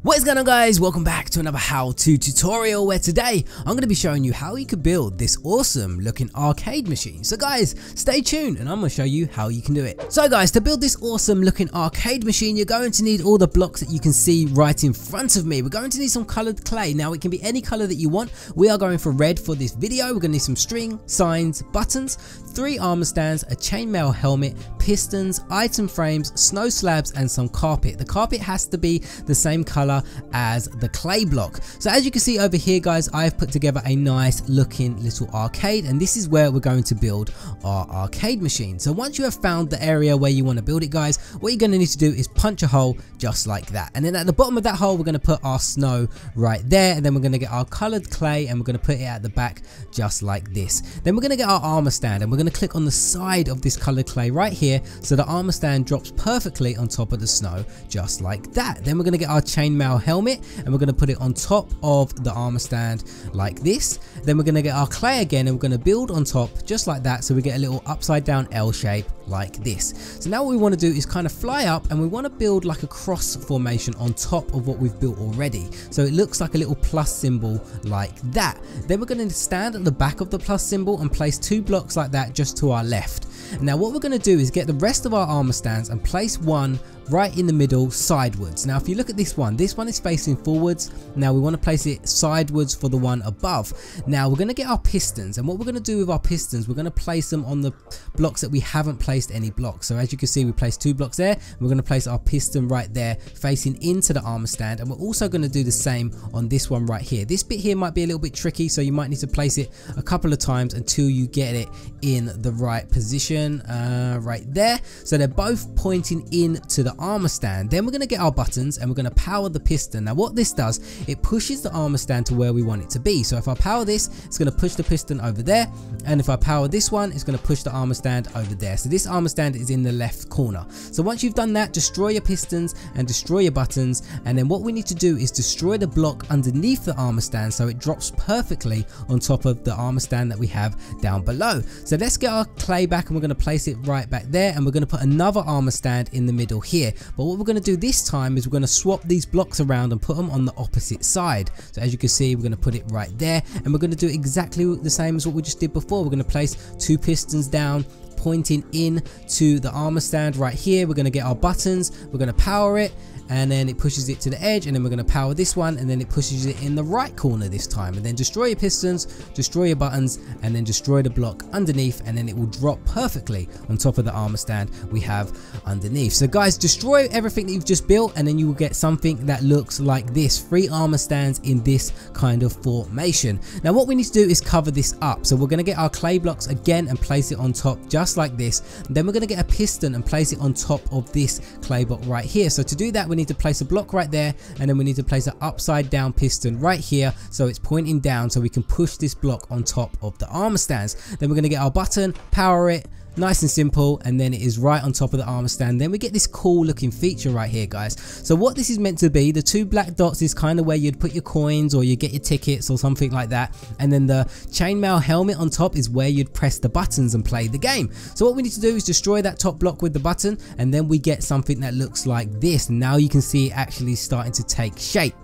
What is going on, guys? Welcome back to another how-to tutorial where today I'm going to be showing you how you could build this awesome looking arcade machine. So guys, stay tuned and I'm going to show you how you can do it. So guys, to build this awesome looking arcade machine, you're going to need all the blocks that you can see right in front of me. We're going to need some colored clay. Now it can be any color that you want. We are going for red for this video. We're going to need some string, signs, buttons, 3 armor stands, a chainmail helmet, pistons, item frames, snow slabs and some carpet. The carpet has to be the same color as the clay block. So as you can see over here, guys, I've put together a nice looking little arcade, and this is where we're going to build our arcade machine. So once you have found the area where you want to build it, guys, what you're going to need to do is punch a hole just like that, and then at the bottom of that hole we're going to put our snow right there, and then we're going to get our colored clay and we're going to put it at the back just like this. Then we're going to get our armor stand and we're going to click on the side of this colored clay right here, so the armor stand drops perfectly on top of the snow just like that. Then we're going to get our chainmail helmet and we're going to put it on top of the armor stand like this. Then we're going to get our clay again and we're going to build on top just like that, so we get a little upside down L shape like this. So now what we want to do is kind of fly up and we want to build like a cross formation on top of what we've built already, so it looks like a little plus symbol like that. Then we're going to stand at the back of the plus symbol and place 2 blocks like that just to our left. Now what we're going to do is get the rest of our armor stands and place one right in the middle sideways. Now if you look at this one is facing forwards. Now we want to place it sideways for the one above. Now we're going to get our pistons, and what we're going to do with our pistons, we're going to place them on the blocks that we haven't placed any blocks. So as you can see, we placed 2 blocks there. We're going to place our piston right there facing into the armor stand, and we're also going to do the same on this one right here. This bit here might be a little bit tricky, so you might need to place it a couple of times until you get it in the right position right there, so they're both pointing into the armor stand. Then we're going to get our buttons and we're going to power the piston. Now what this does, it pushes the armor stand to where we want it to be. So if I power this, it's going to push the piston over there, and if I power this one, it's going to push the armor stand over there. So this armor stand is in the left corner. So once you've done that, destroy your pistons and destroy your buttons, and then what we need to do is destroy the block underneath the armor stand so it drops perfectly on top of the armor stand that we have down below. So let's get our clay back and we're going to place it right back there, and we're going to put another armor stand in the middle here. But what we're going to do this time is we're going to swap these blocks around and put them on the opposite side. So as you can see, we're going to put it right there, and we're going to do exactly the same as what we just did before. We're going to place 2 pistons down pointing in to the armor stand right here. We're going to get our buttons, we're going to power it, and then it pushes it to the edge, and then we're going to power this one, and then it pushes it in the right corner this time. And then destroy your pistons, destroy your buttons, and then destroy the block underneath, and then it will drop perfectly on top of the armor stand we have underneath. So guys, destroy everything that you've just built, and then you will get something that looks like this: 3 armor stands in this kind of formation. Now what we need to do is cover this up. So we're going to get our clay blocks again and place it on top just like this. And then we're going to get a piston and place it on top of this clay block right here. So to do that, we need to place a block right there, and then we need to place an upside down piston right here so it's pointing down, so we can push this block on top of the armor stands. Then we're going to get our button, power it, nice and simple, and then it is right on top of the armor stand. Then we get this cool looking feature right here, guys. So what this is meant to be, the 2 black dots is kind of where you'd put your coins or you get your tickets or something like that, and then the chainmail helmet on top is where you'd press the buttons and play the game. So what we need to do is destroy that top block with the button, and then we get something that looks like this. Now you can see it actually starting to take shape.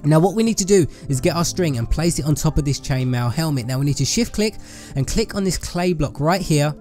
Now what we need to do is get our string and place it on top of this chainmail helmet. Now we need to shift click and click on this clay block right here,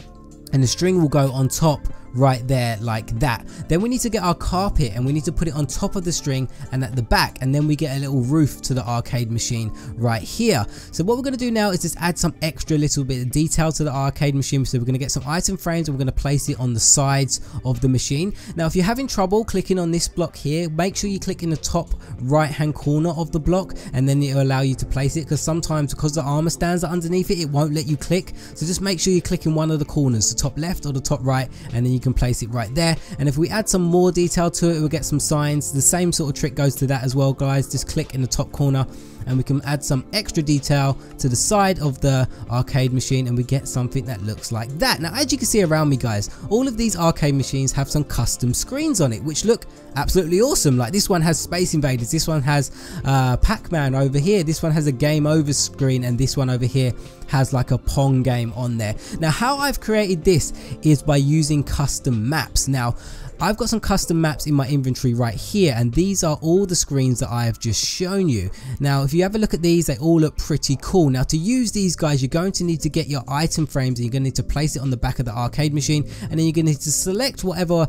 and the string will go on top right there like that. Then we need to get our carpet and we need to put it on top of the string and at the back, and then we get a little roof to the arcade machine right here. So what we're going to do now is just add some extra little bit of detail to the arcade machine. So we're going to get some item frames and we're going to place it on the sides of the machine. Now if you're having trouble clicking on this block here, make sure you click in the top right hand corner of the block, and then it will allow you to place it, because sometimes because the armor stands are underneath it, it won't let you click. So just make sure you click in one of the corners, the top left or the top right, and then you can place it right there. And if we add some more detail to it, we'll get some signs. The same sort of trick goes to that as well, guys. Just click in the top corner and we can add some extra detail to the side of the arcade machine, and we get something that looks like that. Now as you can see around me, guys, all of these arcade machines have some custom screens on it which look absolutely awesome. Like this one has Space Invaders, this one has Pac-Man over here, this one has a game over screen, and this one over here has like a Pong game on there. Now how I've created this is by using custom maps. Now I've got some custom maps in my inventory right here, and these are all the screens that I have just shown you. Now if you have a look at these, they all look pretty cool. Now to use these guys, you're going to need to get your item frames, and you're going to need to place it on the back of the arcade machine, and then you're going to need to select whatever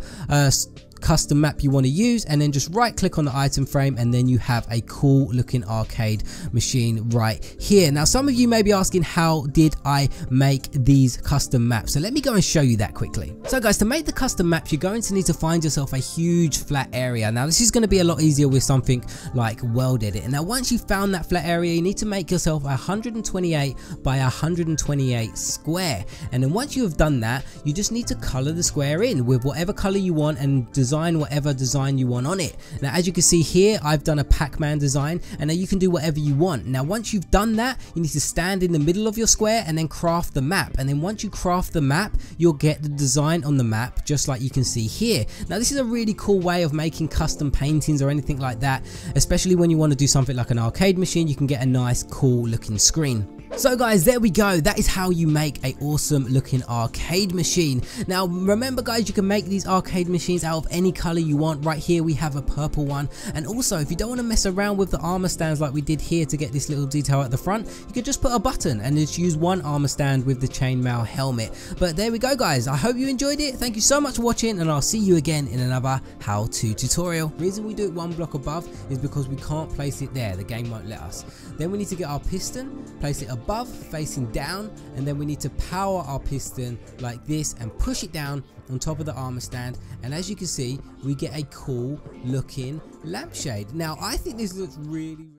custom map you want to use, and then just right click on the item frame, and then you have a cool looking arcade machine right here. Now some of you may be asking, how did I make these custom maps? So let me go and show you that quickly. So guys, to make the custom maps, you're going to need to find yourself a huge flat area. Now this is going to be a lot easier with something like World Edit. And now once you've found that flat area, you need to make yourself 128 by 128 square, and then once you have done that, you just need to color the square in with whatever color you want and design whatever design you want on it. Now as you can see here, I've done a Pac-Man design, and now you can do whatever you want. Now once you've done that, you need to stand in the middle of your square and then craft the map, and then once you craft the map, you'll get the design on the map just like you can see here. Now this is a really cool way of making custom paintings or anything like that, especially when you want to do something like an arcade machine. You can get a nice cool looking screen. So guys, there we go. That is how you make a awesome looking arcade machine. Now remember guys, you can make these arcade machines out of any color you want. Right here we have a purple one, and also if you don't want to mess around with the armor stands like we did here to get this little detail at the front, you could just put a button and just use one armor stand with the chainmail helmet. But there we go guys, I hope you enjoyed it. Thank you so much for watching, and I'll see you again in another how-to tutorial. The reason we do it one block above is because we can't place it there, the game won't let us. Then we need to get our piston, place it above facing down, and then we need to power our piston like this and push it down on top of the armor stand, and as you can see, we get a cool looking lampshade. Now I think this looks really